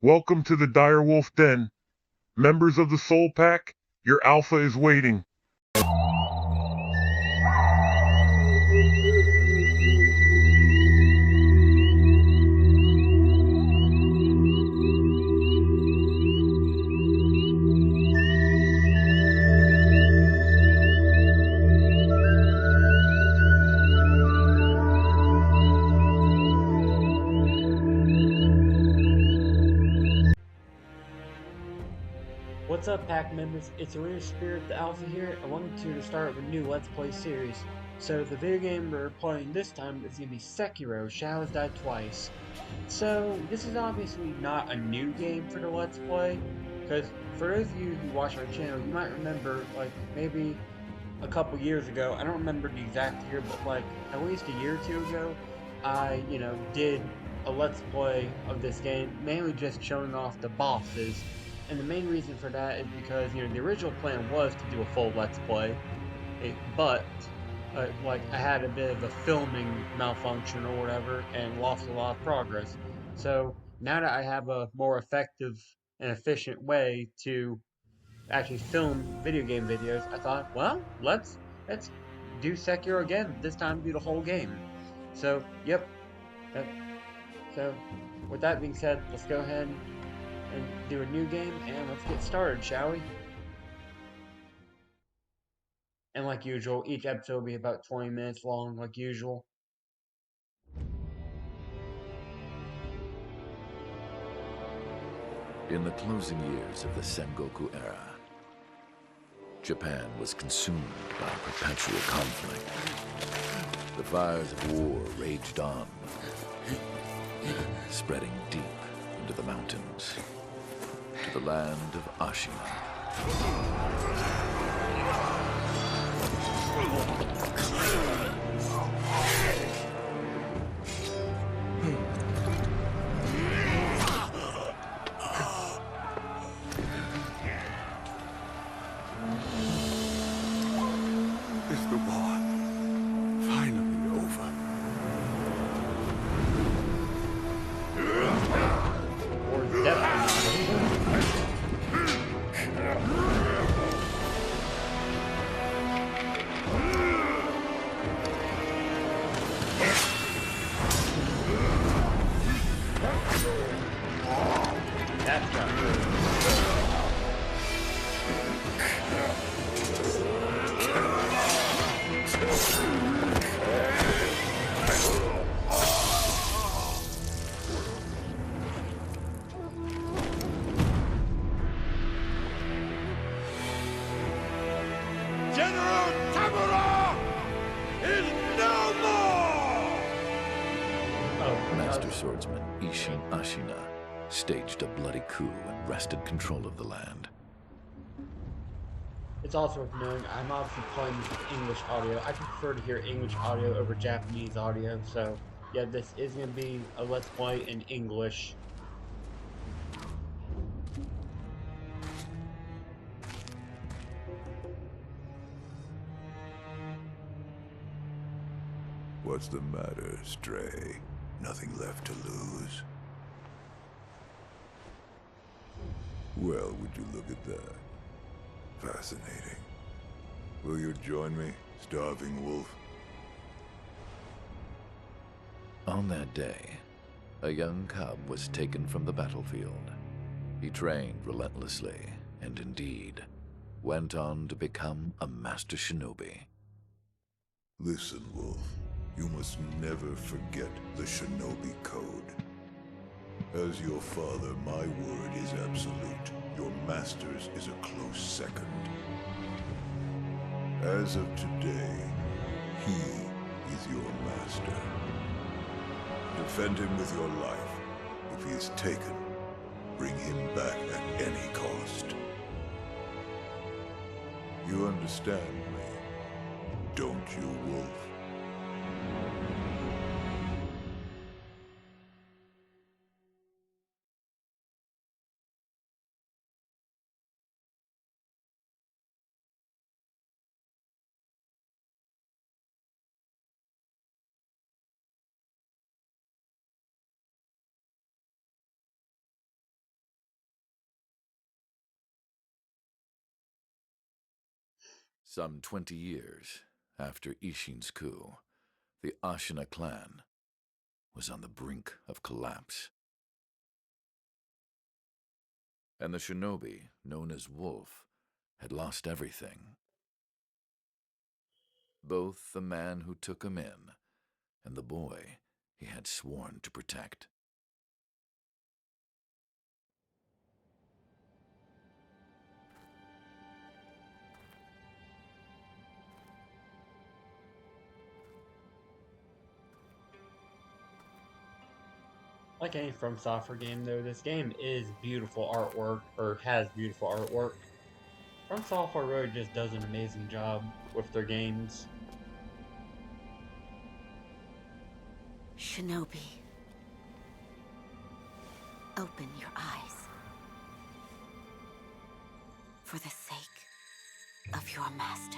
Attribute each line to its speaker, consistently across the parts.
Speaker 1: Welcome to the Direwolf Den. Members of the Soul Pack, your alpha is waiting.
Speaker 2: What's up, Pack members? It's Arena Spirit, the Alpha here. I wanted to start a new Let's Play series. So the video game we're playing this time is going to be Sekiro, Shadows Die Twice. So this is obviously not a new game for the Let's Play, because for those of you who watch our channel, you might remember, like, maybe a couple years ago, I don't remember the exact year, but like, at least a year or two ago, I, did a Let's Play of this game, mainly just showing off the bosses. And the main reason for that is because, the original plan was to do a full Let's Play, but, like, I had a bit of a filming malfunction or whatever, and lost a lot of progress. So, now that I have a more effective and efficient way to actually film video game videos, I thought, well, let's do Sekiro again. This time, do the whole game. So, yep. That, so, with that being said, let's go ahead and do a new game, and let's get started, shall we? And like usual, each episode will be about 20 minutes long, like usual.
Speaker 3: In the closing years of the Sengoku era, Japan was consumed by perpetual conflict. The fires of war raged on, spreading deep into the mountains, to the land of Ashina.
Speaker 4: Is the war finally over?
Speaker 2: Or definitely not. That's not good.
Speaker 4: General Tamura is no more!
Speaker 2: Oh,
Speaker 3: Master swordsman Ishin Ashina staged a bloody coup and wrested control of the land.
Speaker 2: it's also worth noting, I'm obviously playing this with English audio. I prefer to hear English audio over Japanese audio, so yeah, this is going to be a Let's Play in English.
Speaker 4: What's the matter, Stray? Nothing left to lose? Well, would you look at that? Fascinating. Will you join me, starving wolf?
Speaker 3: On that day, a young cub was taken from the battlefield. He trained relentlessly, and indeed, went on to become a master shinobi.
Speaker 4: Listen, Wolf. You must never forget the Shinobi Code. As your father, my word is absolute. Your master's is a close second. As of today, he is your master. Defend him with your life. If he is taken, bring him back at any cost. You understand me, don't you, Wolf?
Speaker 3: Some 20 years after Ishin's coup, the Ashina clan was on the brink of collapse. And the shinobi, known as Wolf, had lost everything. Both the man who took him in and the boy he had sworn to protect.
Speaker 2: Like any From Software game, though, this game is beautiful artwork, or has beautiful artwork. From Software really just does an amazing job with their games.
Speaker 5: Shinobi, open your eyes. For the sake of your master.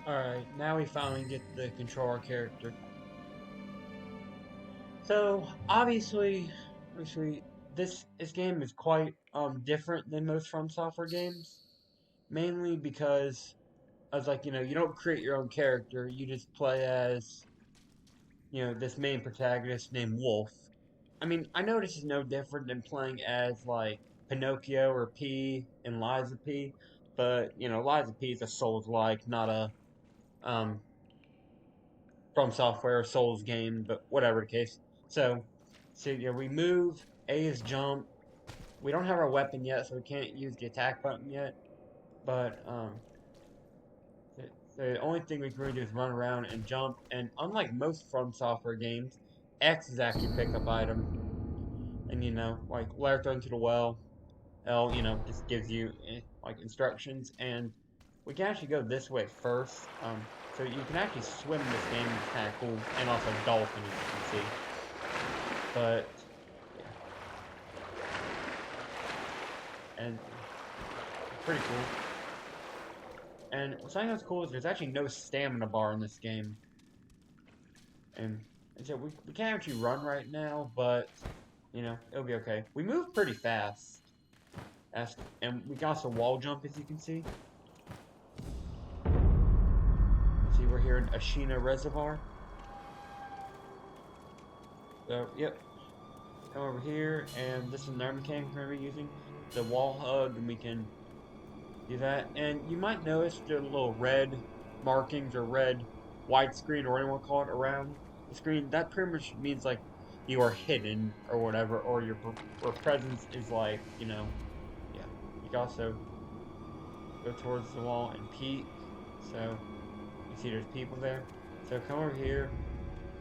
Speaker 2: Alright, now we finally get to control our character. So, obviously, this game is quite different than most From Software games. Mainly because, you don't create your own character, you just play as, this main protagonist named Wolf. I mean, I know this is no different than playing as, like, Pinocchio or P in Lies of P, but, Lies of P is a Souls-like, not a, um, From Software Souls game, but whatever the case. So we move. A is jump. We don't have our weapon yet, so we can't use the attack button yet. But the only thing we can really do is run around and jump. And unlike most From Software games, X is actually pick up item. And like let her throw into the well. L, just gives you like instructions. And we can actually go this way first. So you can actually swim in this game, it's kind of cool, and also dolphin, as you can see. But, yeah. And, pretty cool. And something that's cool is there's actually no stamina bar in this game. And so we can't actually run right now, but, it'll be okay. We move pretty fast. And we can also wall jump, as you can see. We're here in Ashina Reservoir. So, yep. Come over here, and this is another mechanic we're going to be using. The wall hug, and we can do that. And you might notice the little red markings or red widescreen or whatever you want to call it around the screen. That pretty much means like you are hidden or whatever, or your presence is like, yeah. You can also go towards the wall and peek. So see there's people there. So come over here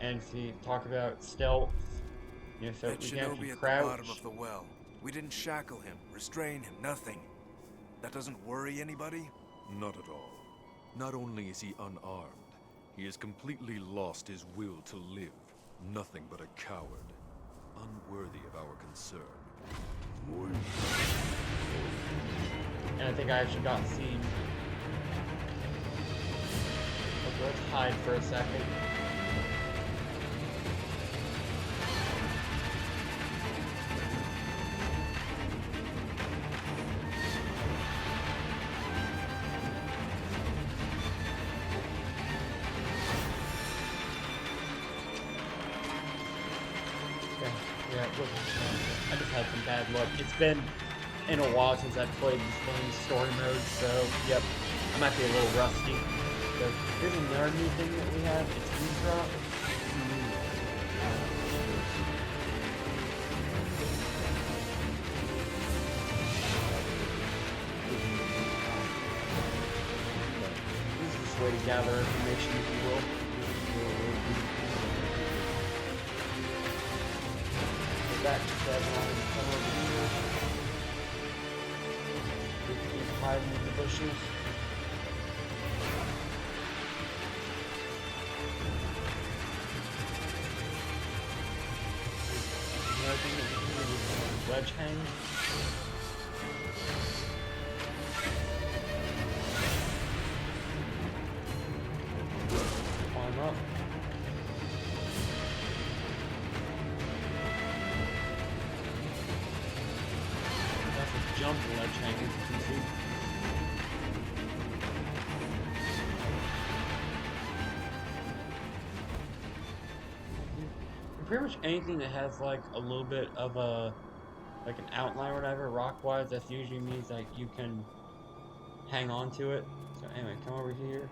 Speaker 2: and talk about stealth. So
Speaker 6: that
Speaker 2: we can
Speaker 6: shinobi
Speaker 2: actually
Speaker 6: at
Speaker 2: crouch.
Speaker 6: the bottom of the well. We didn't shackle him, restrain him, nothing. That doesn't worry anybody?
Speaker 7: Not at all. Not only is he unarmed, he has completely lost his will to live. Nothing but a coward. Unworthy of our concern.
Speaker 2: And I think I actually got seen. Okay, let's hide for a second. Yeah, look, I just had some bad luck. It's been in a while since I've played this game story mode, so yep, I might be a little rusty. So here's another new thing that we have. It's eavesdrop. This is this way to gather information, if you will. Back to 7 and come over here. We can keep hiding in the bushes. think it's ledge hang. Climb up. That's a jump ledge hang, as you can see. Pretty much anything that has like a little bit of a like an outline or whatever rock wise, that usually means that you can hang on to it. So anyway, come over here,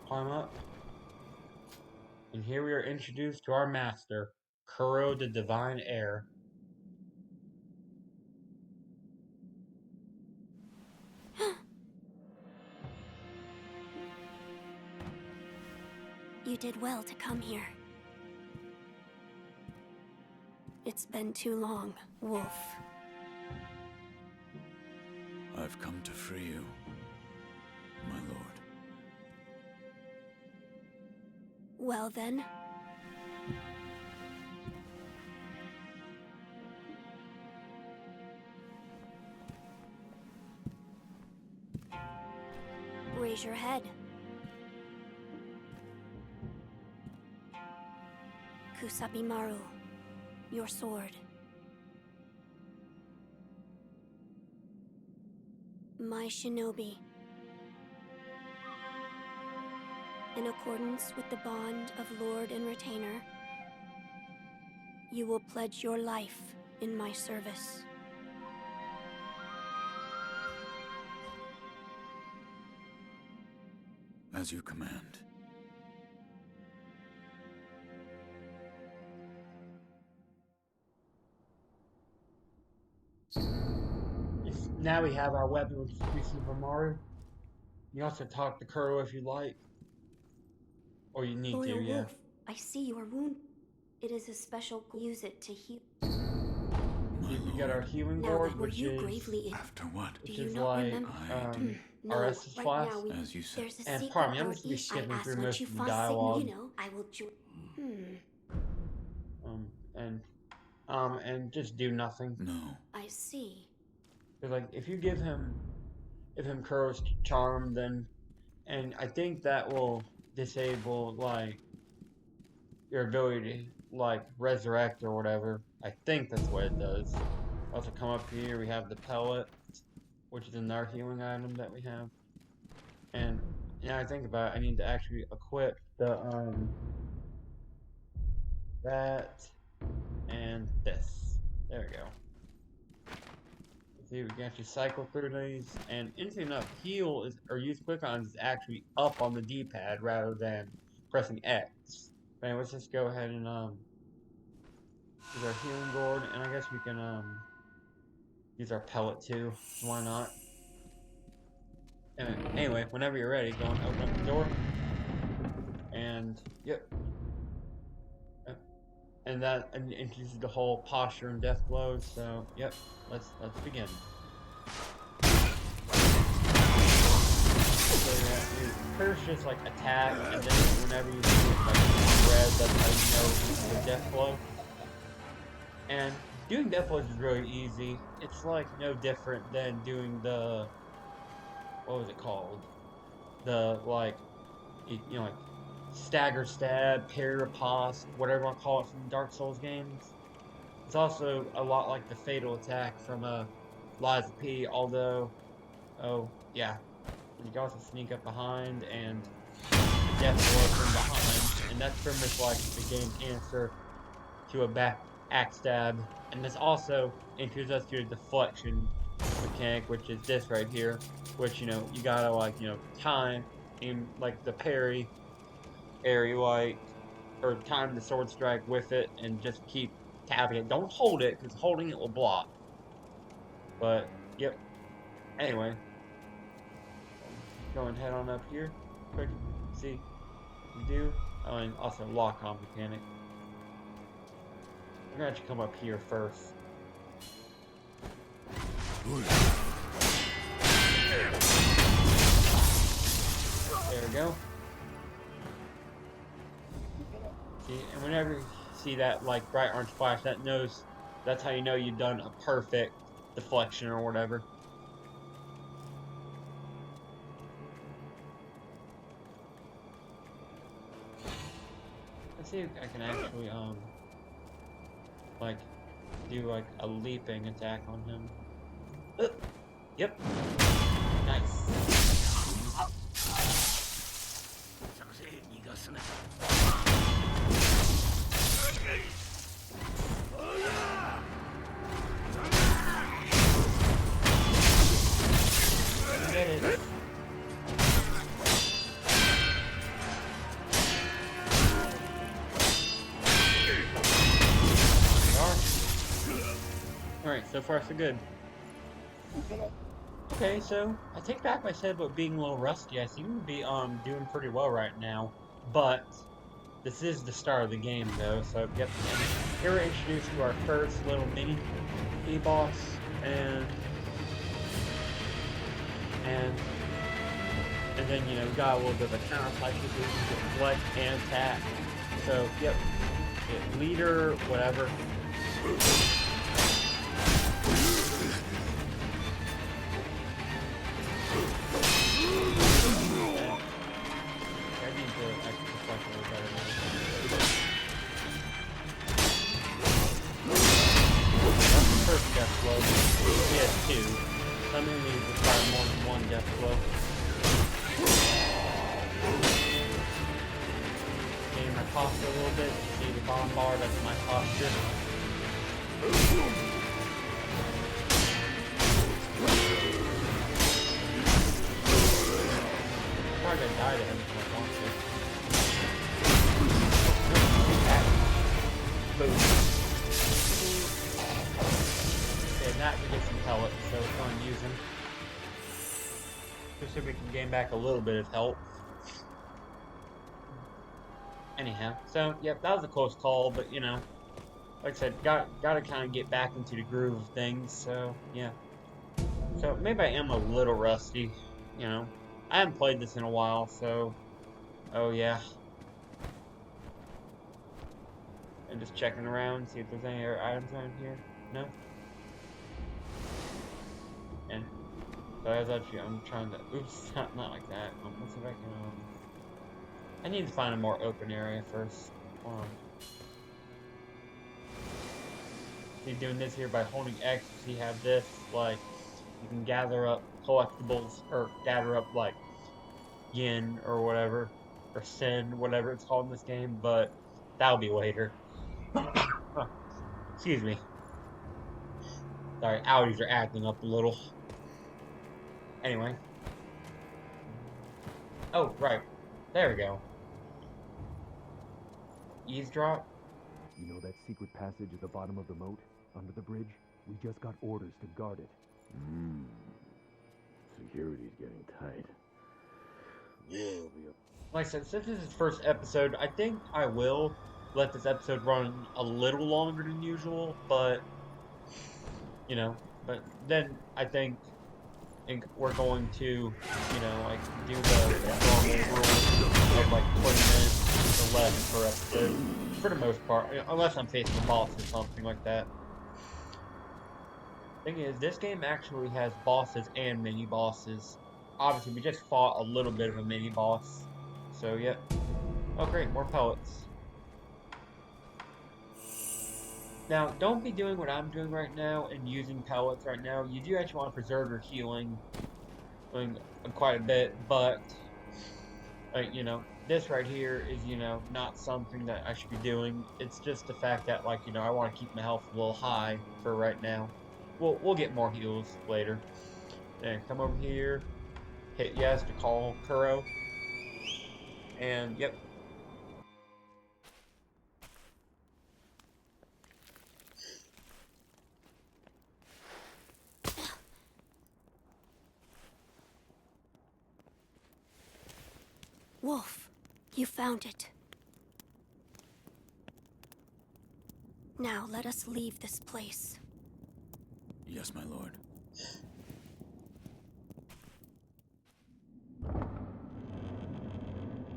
Speaker 2: climb up, and here we are introduced to our master, Kuro the Divine Heir.
Speaker 8: You did well to come here. It's been too long, Wolf.
Speaker 4: I've come to free you, my lord.
Speaker 8: Well then. Raise your head. Kusabimaru, your sword. My shinobi. In accordance with the bond of Lord and Retainer, you will pledge your life in my service.
Speaker 4: As you command.
Speaker 2: Now we have our weapon, which is Kusabimaru. You can also talk to Kuro if you like. Or you need
Speaker 8: Loyal
Speaker 2: to, yeah.
Speaker 8: Wolf, I see your wound. It is a special. Use it to heal.
Speaker 2: We got our healing
Speaker 8: Now
Speaker 2: gourd,
Speaker 8: then, were
Speaker 2: which
Speaker 8: you
Speaker 2: is
Speaker 8: gravely ill?
Speaker 4: After what?
Speaker 8: Do
Speaker 2: which
Speaker 8: you
Speaker 2: is
Speaker 8: not
Speaker 2: like
Speaker 8: remember? No,
Speaker 2: our Estus
Speaker 8: right
Speaker 2: flask.
Speaker 8: now we.
Speaker 4: As you said.
Speaker 8: There's a
Speaker 2: And
Speaker 8: secret
Speaker 2: pardon me, I'm
Speaker 8: out
Speaker 2: just gonna be
Speaker 8: east.
Speaker 2: skipping
Speaker 8: I asked
Speaker 2: through
Speaker 8: what
Speaker 2: most
Speaker 8: you
Speaker 2: of the
Speaker 8: fought,
Speaker 2: dialogue.
Speaker 8: you know, I will
Speaker 2: And just do nothing.
Speaker 4: No.
Speaker 8: I see.
Speaker 2: Cause like if you give him Kuro's charm, then and I think that will disable like your ability to like resurrect or whatever. I think that's what it does. Also come up here, we have the pellet, which is another healing item that we have. And now I think about it, I need to actually equip the that and this. There we go. See, we can actually cycle through these, and interesting enough, heal is or use quick items is actually up on the D-pad rather than pressing X. But anyway, let's just go ahead and use our healing gourd, and I guess we can use our pellet too. Why not? Anyway, whenever you're ready, go and open up the door, and yep. And that introduces the whole posture and death blows. So yep, let's begin. So yeah, first just like attack, and then whenever you see it like red, that's how you know it's a death blow. And doing death blows is really easy. It's like no different than doing the what was it called? The like you know like stagger stab, parry riposte, whatever you want to call it from Dark Souls games. It's also a lot like the fatal attack from Lies of P, although oh yeah. You can also sneak up behind and death blow from behind, and that's pretty much like the game's answer to a back axe stab. And this also introduces us to a deflection mechanic, which is this right here, which you know you gotta like time in like the parry area like or time the sword strike with it and just keep tapping it. Don't hold it because holding it will block. But yep. Anyway. Go and head on up here. Quick, see what you do. Oh, and also lock on mechanic. We're gonna actually come up here first. There we go. See, and whenever see that like bright orange flash, that's how you know you've done a perfect deflection or whatever. Let's see if I can actually like do like a leaping attack on him. Yep. Nice. Get it. Alright, so far so good. Okay, so I take back what I said about being a little rusty. I seem to be doing pretty well right now. But this is the start of the game though, so yep. And here we're introduced to our first little mini boss and then you know we got a little bit of a counter fight to do, deflect and attack. So yep. Leader, whatever. First death blow. He has two. Some enemies require more than one death blow. Getting my posture a little bit. You see the bomb bar, that's my posture. I'm probably gonna die to him if I want to. Boom. Okay, now we get some pellets, so we're going to use them. Just so we can gain back a little bit of health. Anyhow, so yep, that was a close call, but you know, like I said, gotta kind of get back into the groove of things. So yeah, so maybe I am a little rusty. You know, I haven't played this in a while, so oh yeah. And just checking around, see if there's any other items around here. No. And so I was actually, I'm trying to, oops, not like that. Let's see if I can, I need to find a more open area first. Hold on. See, doing this here by holding X, you have this, like, you can gather up collectibles, or gather up, like, yin, or whatever, or sin, whatever it's called in this game, but that'll be later. Oh, excuse me. Sorry, outies are acting up a little. Anyway. Oh, right. There we go. Eavesdrop?
Speaker 9: You know that secret passage at the bottom of the moat, under the bridge? We just got orders to guard it.
Speaker 10: Security's getting tight.
Speaker 2: Like I said, since this is the first episode, I think I will let this episode run a little longer than usual, but, you know, but then I think we're going to, you know, like, do the normal rule of, like, 20 minutes or less per episode, for the most part, unless I'm facing a boss or something like that. Thing is, this game actually has bosses and mini-bosses. Obviously, we just fought a little bit of a mini-boss, so, yep. Oh, great, more pellets. Now, don't be doing what I'm doing right now and using pellets right now. You do actually want to preserve your healing quite a bit, but, you know, this right here is, you know, not something that I should be doing. It's just the fact that, like, you know, I want to keep my health a little high for right now. We'll get more heals later. And come over here, hit yes to call Kuro, and, yep.
Speaker 8: Wolf, you found it. Now let us leave this place.
Speaker 10: Yes, my lord.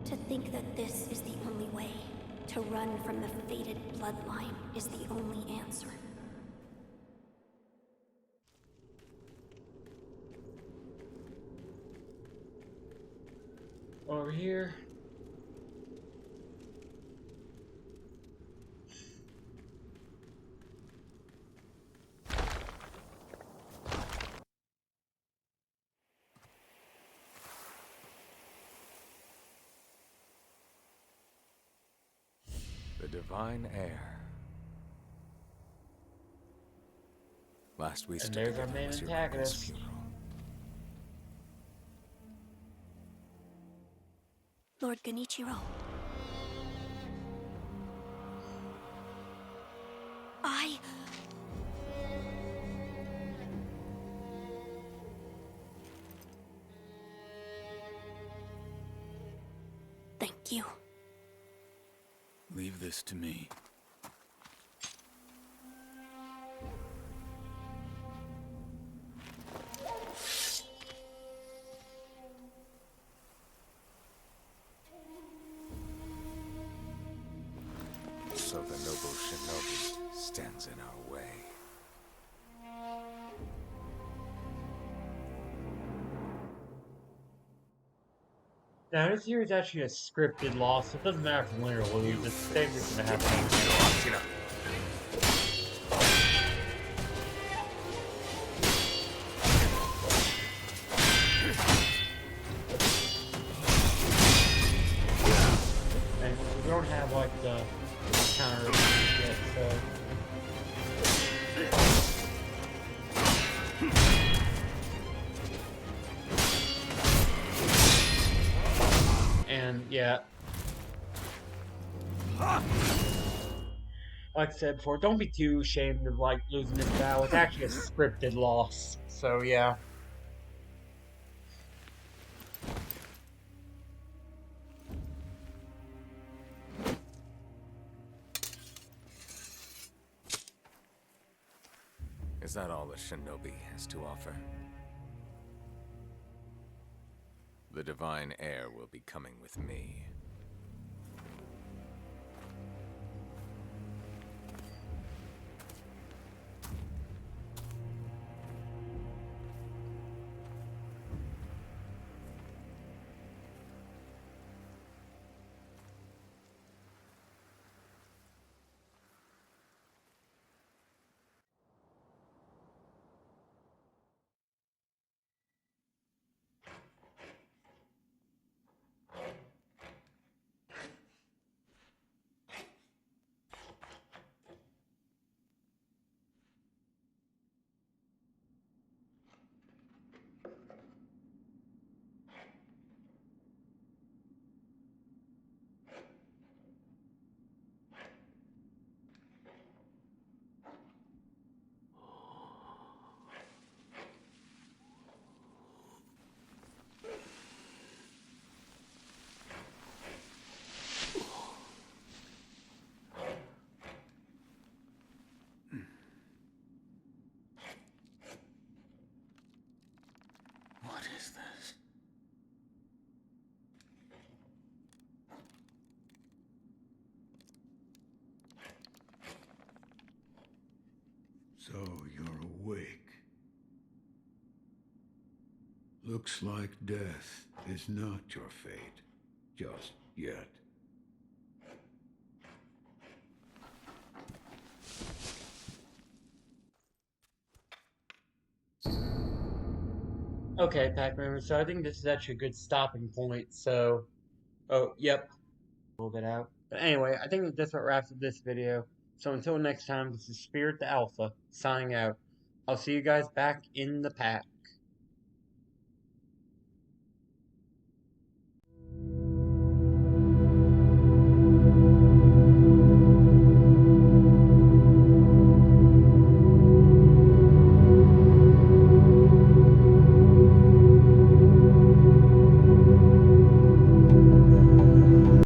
Speaker 8: To think that this is the only way. To run from the fated bloodline is the only answer.
Speaker 2: Over here.
Speaker 6: The divine heir. Last we
Speaker 2: And
Speaker 6: stood
Speaker 2: there's our
Speaker 6: together
Speaker 2: main
Speaker 6: was your
Speaker 2: antagonist.
Speaker 6: uncle's funeral.
Speaker 8: Lord Genichiro. Thank you.
Speaker 10: Leave this to me.
Speaker 6: So the noble shinobi stands in our way.
Speaker 2: Now, this here is actually a scripted loss. It doesn't matter if you win or lose. It's the same thing's gonna happen. And we don't have like the counter yet, so. And yeah. Like I said before, don't be too ashamed of like losing this battle. It's actually a scripted loss. So yeah.
Speaker 6: Is that all the shinobi has to offer? The divine heir will be coming with me.
Speaker 10: What is this?
Speaker 4: So you're awake. Looks like death is not your fate, just yet.
Speaker 2: Okay, pack members. So I think this is actually a good stopping point. So, oh, yep, a little bit out. But anyway, I think that's what wraps up this video. So until next time, this is Spirit the Alpha signing out. I'll see you guys back in the pack.